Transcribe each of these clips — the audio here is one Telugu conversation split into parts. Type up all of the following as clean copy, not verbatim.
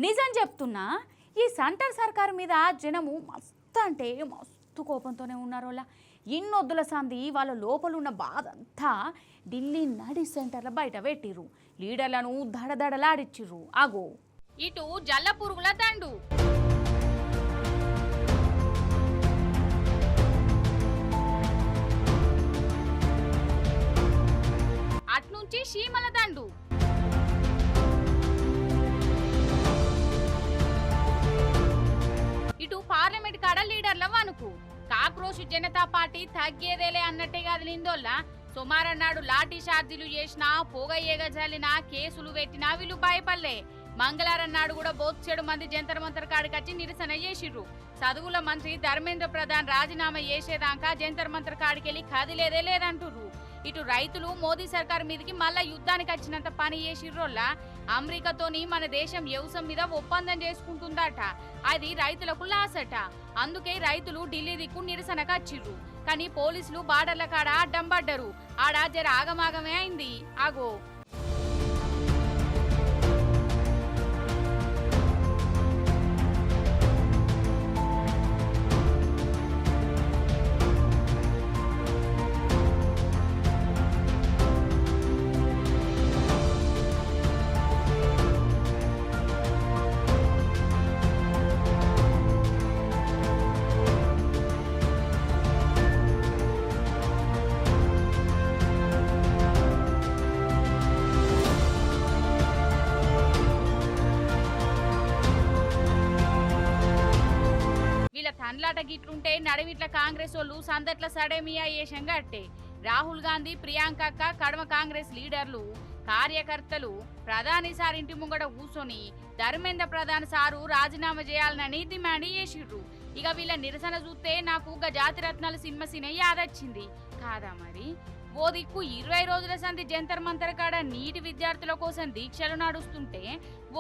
నిజం చెప్తున్నా, ఈ సెంటర్ సర్కారు మీద జనము మస్తు అంటే మస్తు కోపంతోనే ఉన్నారోలా. ఇన్నొద్దుల సంది వాళ్ళ లోపలున్న బాధ అంతా ఢిల్లీ నడి సెంటర్ల బయట పెట్టిర్రు. లీడర్లను దడదడలాడిచ్చిర్రు. ఆగో ఇటు జల్ల పురుగుల దండు, అట్నుంచి చీమల దండు, ఇటు పార్లమెంట్ కాడ లీడర్ల వణుకు. కాక్రోష్ జనతా పార్టీ తగ్గేదేలే అన్నట్టే కదిలిందోల్లా. సోమారన్నాడు లాఠీ చార్జీలు చేసినా, పొగ ఏగజాలినా, కేసులు పెట్టినా వీళ్ళు భయపడలే. మంగళవారం నాడు కూడా బోత్సెడు మంది జంతర్ మంతర్ కాడికొచ్చి నిరసన చేసిర్రు. చదువుల మంత్రి ధర్మేంద్ర ప్రధాన్ రాజీనామా చేసేదాకా జంతర్ మంతర్ కాడికెళ్ళి కదిలేదే లేదంటుర్రు. ఇటు రైతులు మోదీ సర్కార్ మీదకి మళ్ళా యుద్ధానికి వచ్చినంత పని చేసిర్రోల్లా. అమెరికాతోని మన దేశం వ్యవసాయం మీద ఒప్పందం చేసుకుంటుందట. అది రైతులకు లాస్ అట. అందుకే రైతులు ఢిల్లీ దిక్కు నిరసనకు వచ్చిర్రు. కానీ పోలీసులు బార్డర్ల కాడ అడ్డం పడ్డరు. ఆడ జర ఆగమాగమే అయింది. ఆగో తండ్లాట గిట్లుంటే నడివిట్ల కాంగ్రెస్ వాళ్ళు సందట్ల సడేమియా ఏషంగా అట్టే. రాహుల్ గాంధీ, ప్రియాంకక్క, కడమ కాంగ్రెస్ లీడర్లు, కార్యకర్తలు ప్రధాని సార్ ఇంటి ముంగట కూర్చొని ధర్మేంద్ర ప్రధాన్ సారు రాజీనామా చేయాలని డిమాండ్ చేసిర్రు. ఇక వీళ్ళ నిరసన చూస్తే నాకు జాతి రత్నాలు సినిమా సీనే యాదొచ్చింది కాదా మరి. ఓ దిక్కు 20 రోజుల సంధి జంతర్ మంతర్ కాడ నీటి విద్యార్థుల కోసం దీక్షలు నడుస్తుంటే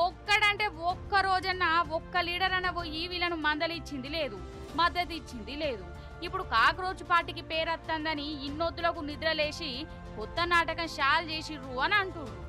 ఒక్కడంటే ఒక్క రోజన్నా ఒక్క లీడర్ అన్న పోయి వీళ్ళను మందలిచ్చింది లేదు, మద్దతు ఇచ్చింది లేదు. ఇప్పుడు కాక్రోచ్ పార్టీకి పేరత్తందని ఇన్నొత్తులకు నిద్రలేసి కొత్త నాటకం షాల్ చేసిర్రు అని అంటుర్రు.